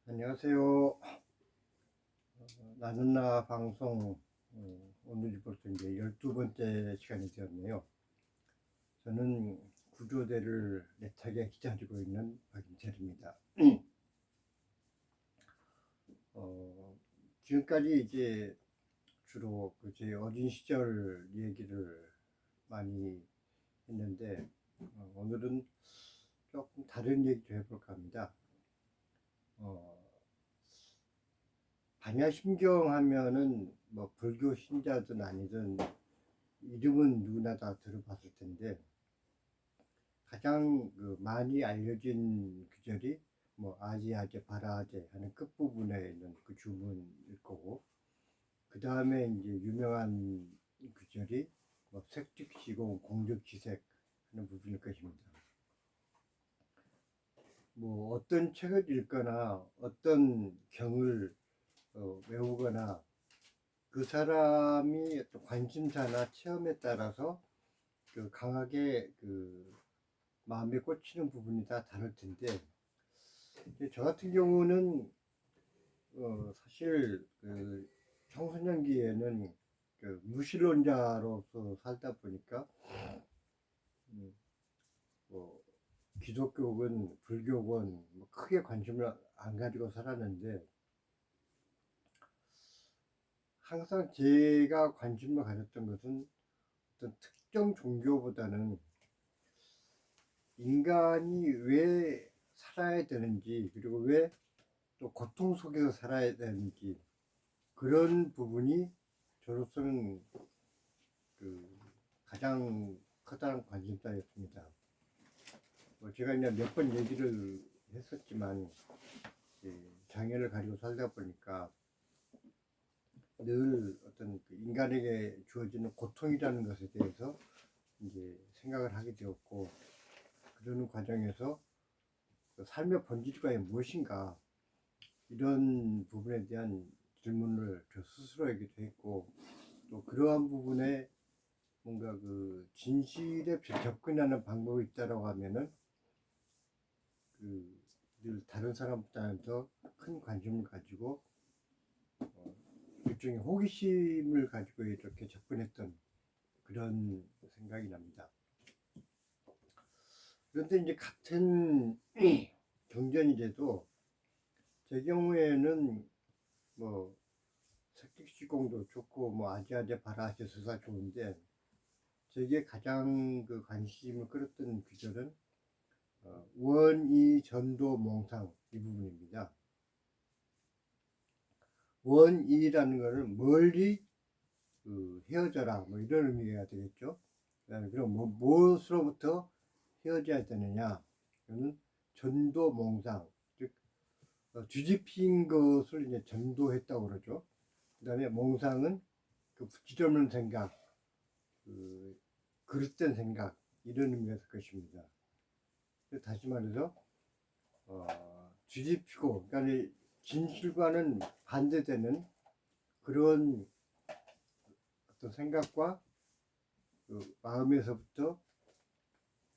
안녕하세요. 나는 나 방송 오늘이 벌써 이제 12번째 시간이 되었네요. 저는 구조대를 애타게 기다리고 있는 박인철입니다. 지금까지 이제 주로 제 어린 시절 얘기를 많이 했는데 오늘은 조금 다른 얘기도 해볼까 합니다. 반야심경 하면은 뭐 불교 신자든 아니든 이름은 누구나 다 들어봤을 텐데 가장 많이 알려진 구절이 뭐 아지아제 바라아제 하는 끝부분에 있는 그 주문일 거고, 그 다음에 이제 유명한 구절이 뭐 색즉시공 공즉지색 하는 부분일 것입니다. 뭐 어떤 책을 읽거나 어떤 경을 외우거나 그 사람이 어떤 관심사나 체험에 따라서 강하게 마음에 꽂히는 부분이 다 다를 텐데, 저 같은 경우는 사실 청소년기에는 무신론자로서 살다 보니까 뭐 기독교건 불교건 뭐 크게 관심을 안 가지고 살았는데, 항상 제가 관심을 가졌던 것은 어떤 특정 종교보다는 인간이 왜 살아야 되는지, 그리고 왜 또 고통 속에서 살아야 되는지, 그런 부분이 저로서는 가장 커다란 관심사였습니다. 제가 이제 몇 번 얘기를 했었지만 장애를 가지고 살다 보니까 늘 어떤 인간에게 주어지는 고통이라는 것에 대해서 이제 생각을 하게 되었고, 그러는 과정에서 삶의 본질과의 무엇인가, 이런 부분에 대한 질문을 저 스스로에게도 했고, 또 그러한 부분에 뭔가 진실에 접근하는 방법이 있다라고 하면은 늘 다른 사람보다는 더 큰 관심을 가지고 일종의 호기심을 가지고 이렇게 접근했던 그런 생각이 납니다. 그런데 이제 같은 경전이 돼도 제 경우에는 뭐 색즉시공도 좋고 뭐 아지아제 바라아제 스사 좋은데, 제게 가장 관심을 끌었던 구절은 원이 전도 몽상 이 부분입니다. 원이라는 것은 멀리 헤어져라 뭐 이런 의미가 되겠죠. 그럼 뭐 무엇으로부터 헤어져야 되느냐? 이거는 전도 몽상, 즉 뒤집힌 것을 이제 전도했다고 그러죠. 그다음에 몽상은 부질없는 생각, 그릇된 생각, 이런 의미였을 것입니다. 다시 말해서 뒤집히고, 그러니까 진실과는 반대되는 그런 어떤 생각과 마음에서부터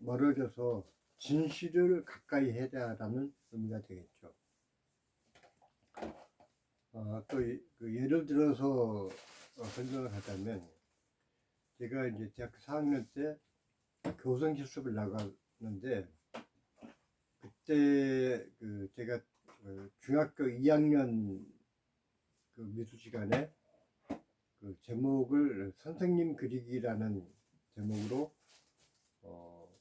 멀어져서 진실을 가까이 해야라는 의미가 되겠죠. 또 예를 들어서 설명을 하자면, 제가 이제 대학교 4학년 때 교성 실습을 나갔는데, 그때 제가 중학교 2학년 미술 시간에 제목을 선생님 그리기라는 제목으로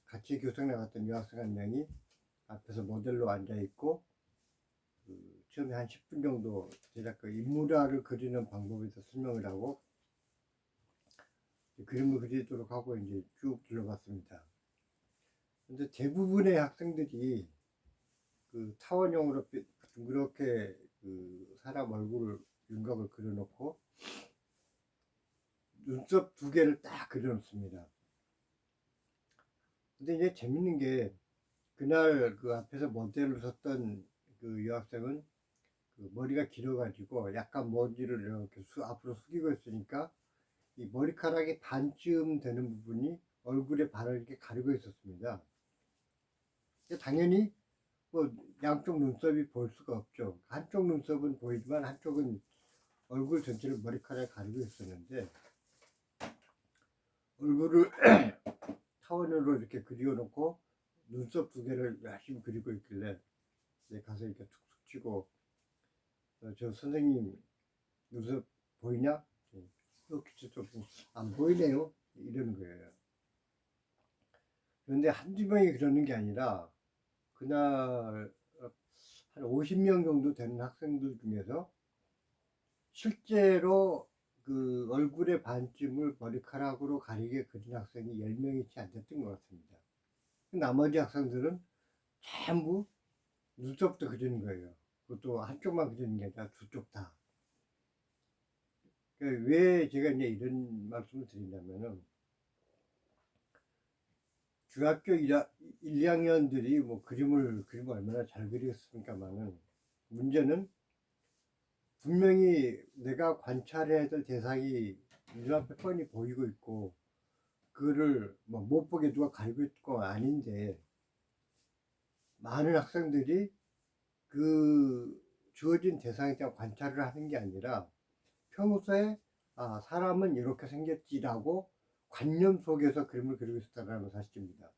같이 교성 나갔던 여학생 한 명이 앞에서 모델로 앉아 있고, 처음에 한 10분 정도 제작 인물화를 그리는 방법에 대해서 설명을 하고 그림을 그리도록 하고 이제 쭉 둘러봤습니다. 근데 대부분의 학생들이 타원형으로 둥그렇게 사람 얼굴을 윤곽을 그려놓고 눈썹 두 개를 딱 그려놓습니다. 근데 이제 재밌는 게, 그날 앞에서 모델로 섰던 여학생은 머리가 길어가지고 약간 머리를 이렇게 앞으로 숙이고 있으니까 이 머리카락이 반쯤 되는 부분이 얼굴에 반을 이렇게 가리고 있었습니다. 당연히 뭐 양쪽 눈썹이 보일 수가 없죠. 한쪽 눈썹은 보이지만 한쪽은 얼굴 전체를 머리카락에 가리고 있었는데, 얼굴을 타원으로 이렇게 그려놓고 눈썹 두 개를 열심히 그리고 있길래 가서 이렇게 툭툭 치고, 저 선생님 눈썹 보이냐? 이렇게 좀안 보이네요. 이러는 거예요. 그런데 한두 명이 그러는 게 아니라 그날 한 50명 정도 되는 학생들 중에서 실제로 그 얼굴의 반쯤을 머리카락으로 가리게 그린 학생이 10명이 채 안 됐던 것 같습니다. 나머지 학생들은 전부 눈썹도 그리는 거예요. 그것도 한쪽만 그리는 게 아니라 두 쪽 다. 왜 제가 이제 이런 말씀을 드리냐면은, 중학교 1, 2학년들이 뭐 그림을 얼마나 잘 그리겠습니까만은, 문제는 분명히 내가 관찰해야 될 대상이 눈앞에 뻔히 보이고 있고, 그거를 뭐 못 보게 누가 가리고 있고 아닌데, 많은 학생들이 그 주어진 대상에 대한 관찰을 하는 게 아니라 평소에 사람은 이렇게 생겼지라고 관념 속에서 그림을 그리고 있었다는 사실입니다.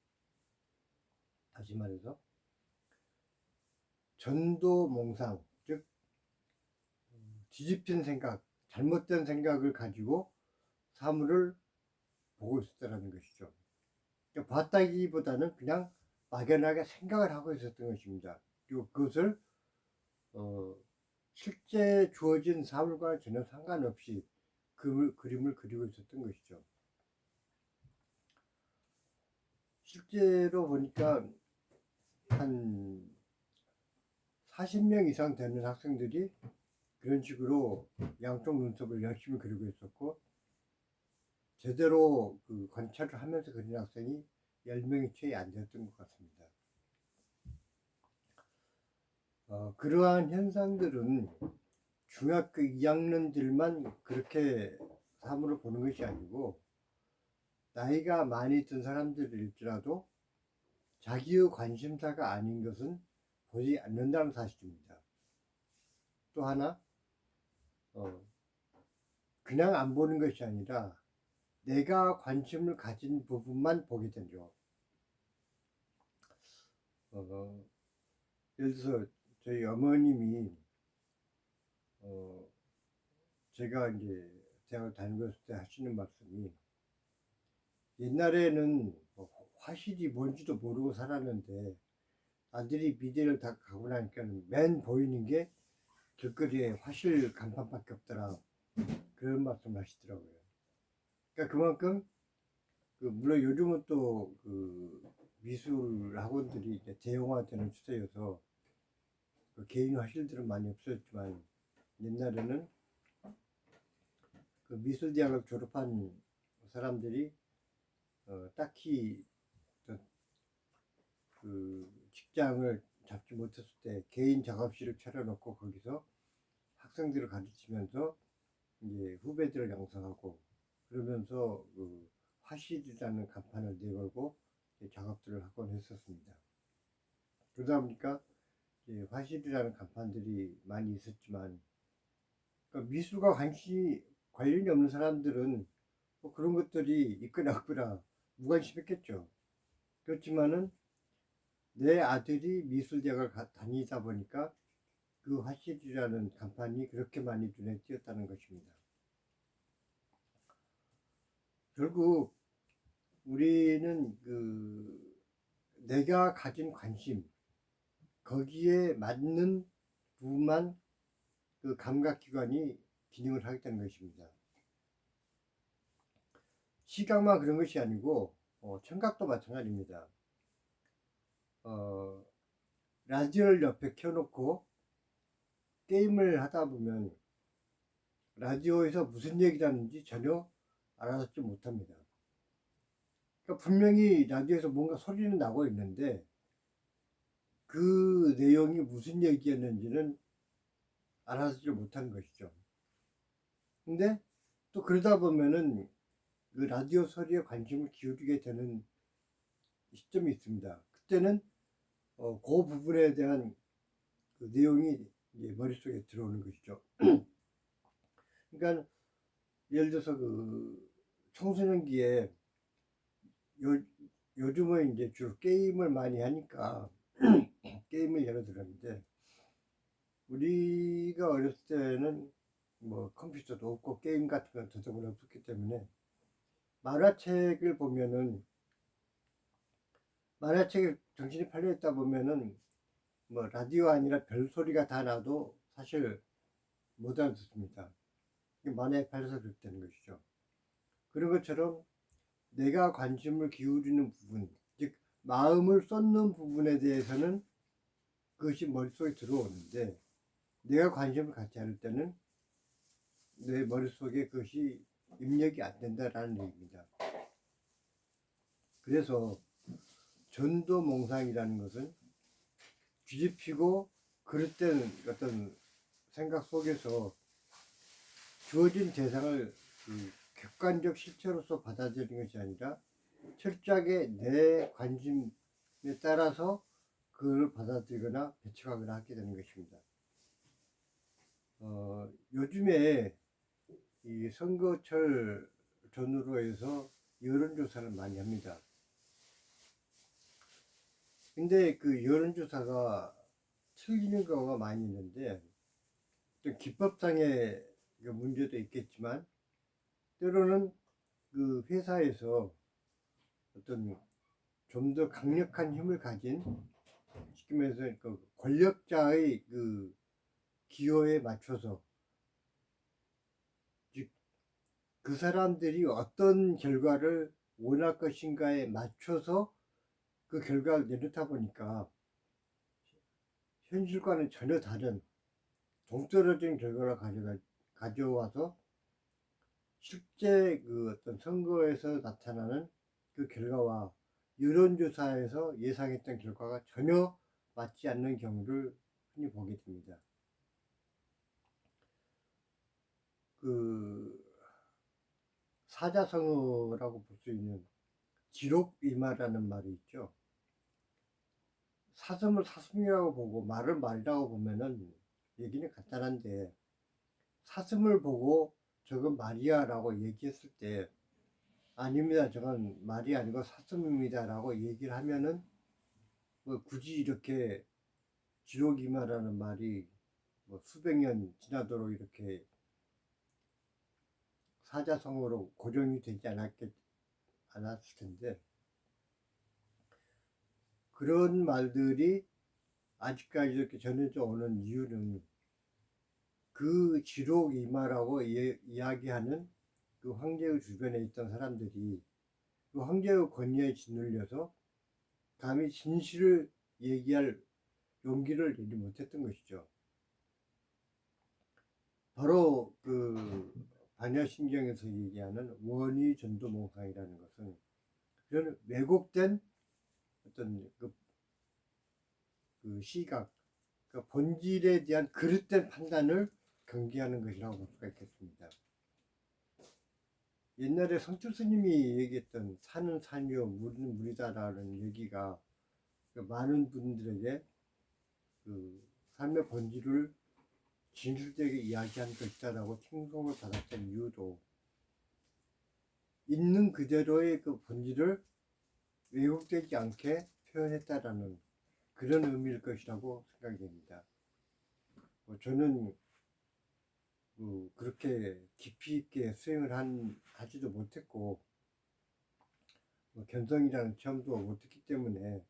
다시 말해서 전도몽상, 즉 뒤집힌 생각, 잘못된 생각을 가지고 사물을 보고 있었다는 것이죠. 그러니까 봤다기보다는 그냥 막연하게 생각을 하고 있었던 것입니다. 그리고 그것을 실제 주어진 사물과 전혀 상관없이 그림을 그리고 있었던 것이죠. 실제로 보니까 한 40명 이상 되는 학생들이 그런 식으로 양쪽 눈썹을 열심히 그리고 있었고, 제대로 그 관찰을 하면서 그린 학생이 10명이 채 안 됐던 것 같습니다. 그러한 현상들은 중학교 2학년들만 그렇게 사물을 보는 것이 아니고, 나이가 많이 든 사람들일지라도 자기의 관심사가 아닌 것은 보지 않는다는 사실입니다. 또 하나, 그냥 안 보는 것이 아니라 내가 관심을 가진 부분만 보게 되죠. 예를 들어서 저희 어머님이 제가 이제 대학을 다니고 있을 때 하시는 말씀이, 옛날에는 화실이 뭔지도 모르고 살았는데 아들이 미대를 다 가고 나니까 맨 보이는 게 길거리에 화실 간판밖에 없더라, 그런 말씀 하시더라고요. 그러니까 그만큼 물론 요즘은 또 미술 학원들이 이제 대형화되는 추세여서 개인 화실들은 많이 없어졌지만, 옛날에는 미술대학을 졸업한 사람들이 딱히 직장을 잡지 못했을 때 개인 작업실을 차려놓고 거기서 학생들을 가르치면서 이제 후배들을 양성하고, 그러면서 화실이라는 간판을 내걸고 작업들을 하곤 했었습니다. 그러다 보니까 화실이라는 간판들이 많이 있었지만, 그러니까 미술과 관련이 없는 사람들은 뭐 그런 것들이 있거나 없거나 무관심했겠죠. 그렇지만은 내 아들이 미술대학을 다니다 보니까 그 화실이라는 간판이 그렇게 많이 눈에 띄었다는 것입니다. 결국 우리는 내가 가진 관심, 거기에 맞는 부분만 그 감각기관이 기능을 하겠다는 것입니다. 시각만 그런 것이 아니고 청각도 마찬가지입니다. 라디오를 옆에 켜놓고 게임을 하다 보면 라디오에서 무슨 얘기를 하는지 전혀 알아듣지 못합니다. 그러니까 분명히 라디오에서 뭔가 소리는 나고 있는데 그 내용이 무슨 얘기였는지는 알아듣지 못하는 것이죠. 근데 또 그러다 보면은 그 라디오 소리에 관심을 기울이게 되는 시점이 있습니다. 그때는 그 부분에 대한 그 내용이 이제 머릿속에 들어오는 것이죠. 그러니까 예를 들어서 그 청소년기에 요즘은 이제 주로 게임을 많이 하니까 게임을 예로 들었는데, 우리가 어렸을 때는 뭐 컴퓨터도 없고 게임 같은 건 더더욱 없었기 때문에 만화책을 보면은, 만화책에 정신이 팔려 있다 보면은 뭐 라디오 아니라 별소리가 다 나도 사실 못 알아듣습니다. 만화에 팔려서 그렇다는 것이죠. 그런 것처럼 내가 관심을 기울이는 부분, 즉 마음을 쏟는 부분에 대해서는 그것이 머릿속에 들어오는데, 내가 관심을 갖지 않을 때는 내 머릿속에 그것이 입력이 안 된다라는 얘기입니다. 그래서 전도몽상이라는 것은 뒤집히고 그릇된 어떤 생각 속에서 주어진 대상을 그 객관적 실체로서 받아들이는 것이 아니라 철저하게 내 관심에 따라서 그걸 받아들이거나 배척하거나 하게 되는 것입니다. 요즘에 이 선거철 전후로 해서 여론조사를 많이 합니다. 근데 그 여론조사가 틀리는 경우가 많이 있는데, 좀 기법상의 문제도 있겠지만, 때로는 그 회사에서 어떤 좀 더 강력한 힘을 가진, 쉽게 말해서 그 권력자의 그 기호에 맞춰서, 즉 그 사람들이 어떤 결과를 원할 것인가에 맞춰서 그 결과를 내놓다 보니까 현실과는 전혀 다른 동떨어진 결과를 가져와서 실제 그 어떤 선거에서 나타나는 그 결과와 여론조사에서 예상했던 결과가 전혀 맞지 않는 경우를 흔히 보게 됩니다. 그 사자성어라고 볼 수 있는 지록이마라는 말이 있죠. 사슴을 사슴이라고 보고 말을 말이라고 보면은 얘기는 간단한데, 사슴을 보고 저건 말이야 라고 얘기했을 때, 아닙니다, 저건 말이 아니고 사슴입니다 라고 얘기를 하면은 뭐 굳이 이렇게 지록이마라는 말이 뭐 수백 년 지나도록 이렇게 사자성어로 고정이 되지 않았을 텐데, 그런 말들이 아직까지 이렇게 전해져 오는 이유는 그 지록이마라고 이야기하는 그 황제의 주변에 있던 사람들이 그 황제의 권위에 짓눌려서 감히 진실을 얘기할 용기를 내지 못했던 것이죠. 바로 그 반야신경에서 얘기하는 원의전도몽상이라는 것은 그런 왜곡된 어떤 그 시각, 그 본질에 대한 그릇된 판단을 경계하는 것이라고 볼 수가 있겠습니다. 옛날에 성철 스님이 얘기했던 산은 산이요 물은 물이다라는 얘기가 많은 분들에게 그 삶의 본질을 진실되게 이야기한 것이다라고 칭송을 받았던 이유도, 있는 그대로의 그 본질을 왜곡되지 않게 표현했다라는 그런 의미일 것이라고 생각이 됩니다. 저는 그렇게 깊이 있게 수행을 하지도 못했고, 견성이라는 체험도 못했기 때문에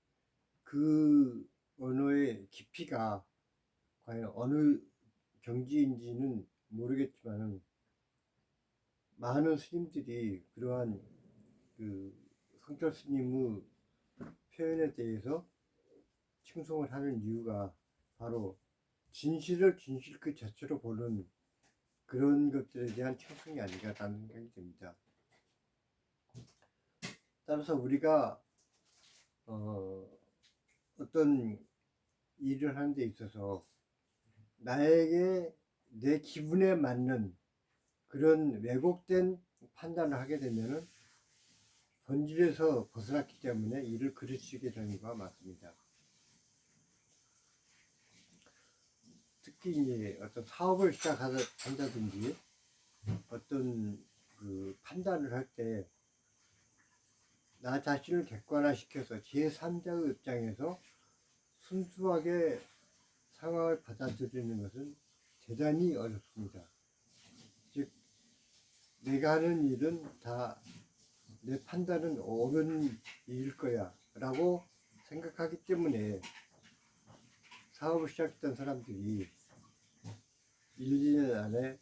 그 언어의 깊이가 과연 어느 경지인지는 모르겠지만, 많은 스님들이 그러한 그 성철 스님의 표현에 대해서 칭송을 하는 이유가 바로 진실을 진실 그 자체로 보는 그런 것들에 대한 칭송이 아닌가라는 생각이 듭니다. 따라서 우리가 어떤 일을 하는 데 있어서 나에게 내 기분에 맞는 그런 왜곡된 판단을 하게 되면은 본질에서 벗어났기 때문에 일을 그르치게 되는 것과 맞습니다. 특히 이제 어떤 사업을 시작한다든지 어떤 그 판단을 할 때 나 자신을 객관화시켜서 제3자의 입장에서 순수하게 상황을 받아들이는 것은 대단히 어렵습니다. 즉 내가 하는 일은 다 내 판단은 옳은 일일 거야 라고 생각하기 때문에 사업을 시작했던 사람들이 1, 2년 안에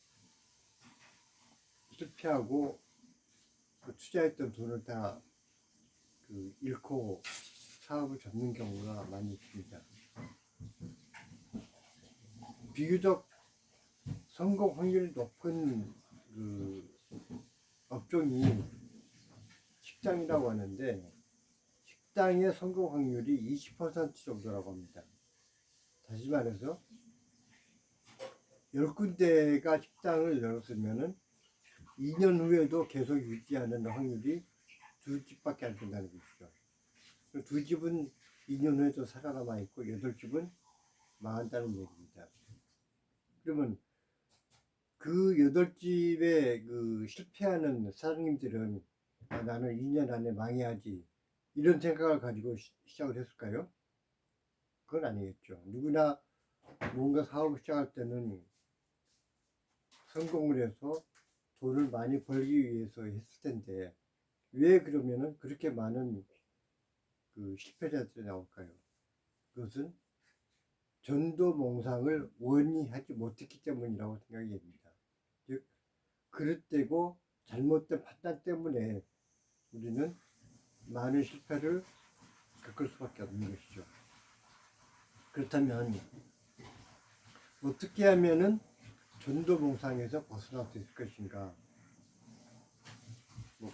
실패하고 그 투자했던 돈을 다 잃고 사업을 접는 경우가 많이 있습니다. 비교적 성공 확률이 높은 그 업종이 식당이라고 하는데 식당의 성공 확률이 20% 정도라고 합니다. 다시 말해서 10군데가 식당을 열었으면은 2년 후에도 계속 유지하는 확률이 2집밖에 안 된다는 것이죠. 2집은 2년 후에도 살아남아 있고 8집은 망한다는 얘기입니다. 그러면 그 8집에 그 실패하는 사장님들은 나는 2년 안에 망해야지 이런 생각을 가지고 시작을 했을까요? 그건 아니겠죠. 누구나 뭔가 사업을 시작할 때는 성공을 해서 돈을 많이 벌기 위해서 했을 텐데 왜 그러면은 그렇게 많은 그 실패자들이 나올까요? 그것은 전도몽상을 원히 하지 못했기 때문이라고 생각이 됩니다. 즉 그릇되고 잘못된 판단 때문에 우리는 많은 실패를 겪을 수밖에 없는 것이죠. 그렇다면 어떻게 하면은 전도몽상에서 벗어날 수 있을 것인가?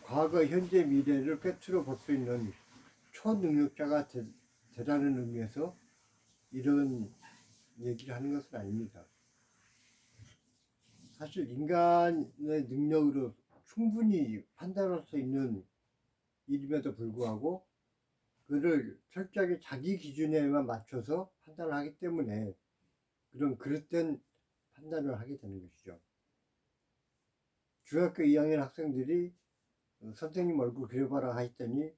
과거, 현재, 미래를 꿰뚫어 볼 수 있는 초능력자가 되라는 의미에서 이런 얘기를 하는 것은 아닙니다. 사실 인간의 능력으로 충분히 판단할 수 있는 일임에도 불구하고 그를 철저하게 자기 기준에만 맞춰서 판단을 하기 때문에 그런 그릇된 판단을 하게 되는 것이죠. 중학교 2학년 학생들이 선생님 얼굴 그려봐라 했더니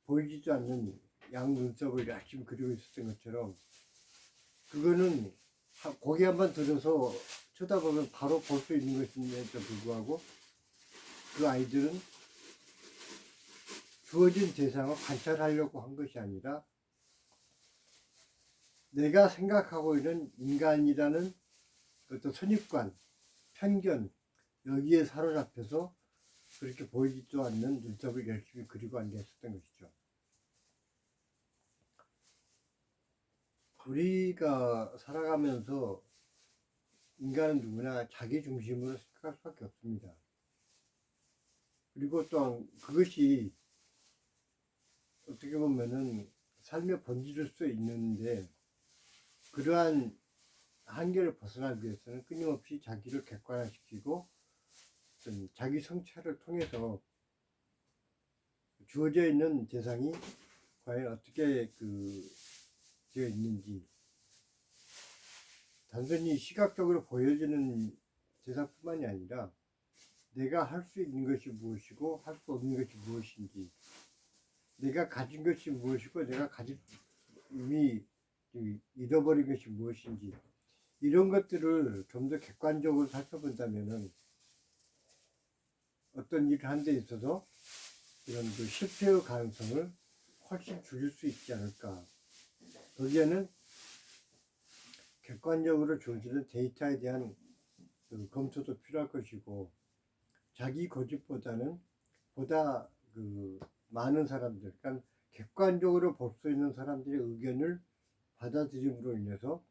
보이지도 않는 양 눈썹을 열심히 그리고 있었던 것처럼 그거는 고개 한번 들어서 쳐다보면 바로 볼 수 있는 것임에도 불구하고 그 아이들은 주어진 대상을 관찰하려고 한 것이 아니라 내가 생각하고 있는 인간이라는 어떤 선입관, 편견 여기에 사로잡혀서 그렇게 보이지도 않는 눈썹을 열심히 그리고 앉아 있었던 것이죠. 우리가 살아가면서 인간은 누구나 자기 중심으로 생각할 수밖에 없습니다. 그리고 또한 그것이 어떻게 보면은 삶의 본질일 수 있는데 그러한 한계를 벗어나기 위해서는 끊임없이 자기를 객관화시키고 자기 성찰을 통해서 주어져 있는 대상이 과연 어떻게 되어 있는지 단순히 시각적으로 보여지는 대상뿐만이 아니라 내가 할 수 있는 것이 무엇이고 할 수 없는 것이 무엇인지 내가 가진 것이 무엇이고 내가 이미 잃어버린 것이 무엇인지 이런 것들을 좀 더 객관적으로 살펴본다면은 어떤 일을 하는 데 있어서 이런 그 실패의 가능성을 훨씬 줄일 수 있지 않을까. 거기에는 객관적으로 주어지는 데이터에 대한 검토도 필요할 것이고 자기 고집보다는 보다 많은 사람들, 그러니까 객관적으로 볼 수 있는 사람들의 의견을 받아들임으로 인해서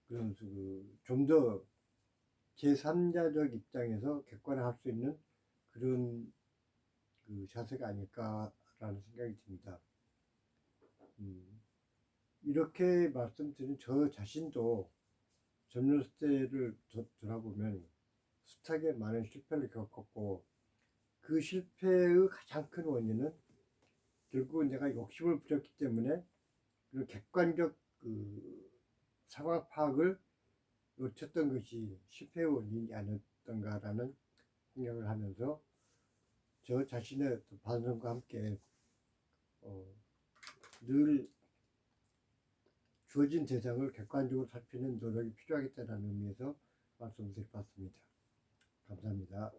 좀 더 제3자적 입장에서 객관화할 수 있는 그런 자세가 아닐까라는 생각이 듭니다. 이렇게 말씀드린 저 자신도 젊은 때를 돌아보면 숱하게 많은 실패를 겪었고 그 실패의 가장 큰 원인은 결국은 내가 욕심을 부렸기 때문에 그 객관적 상황 파악을 놓쳤던 것이 실패의 원인이 아니었던가라는 생각을 하면서 저 자신의 어떤 반성과 함께 늘 주어진 대상을 객관적으로 살피는 노력이 필요하겠다는 의미에서 말씀드려봤습니다. 감사합니다.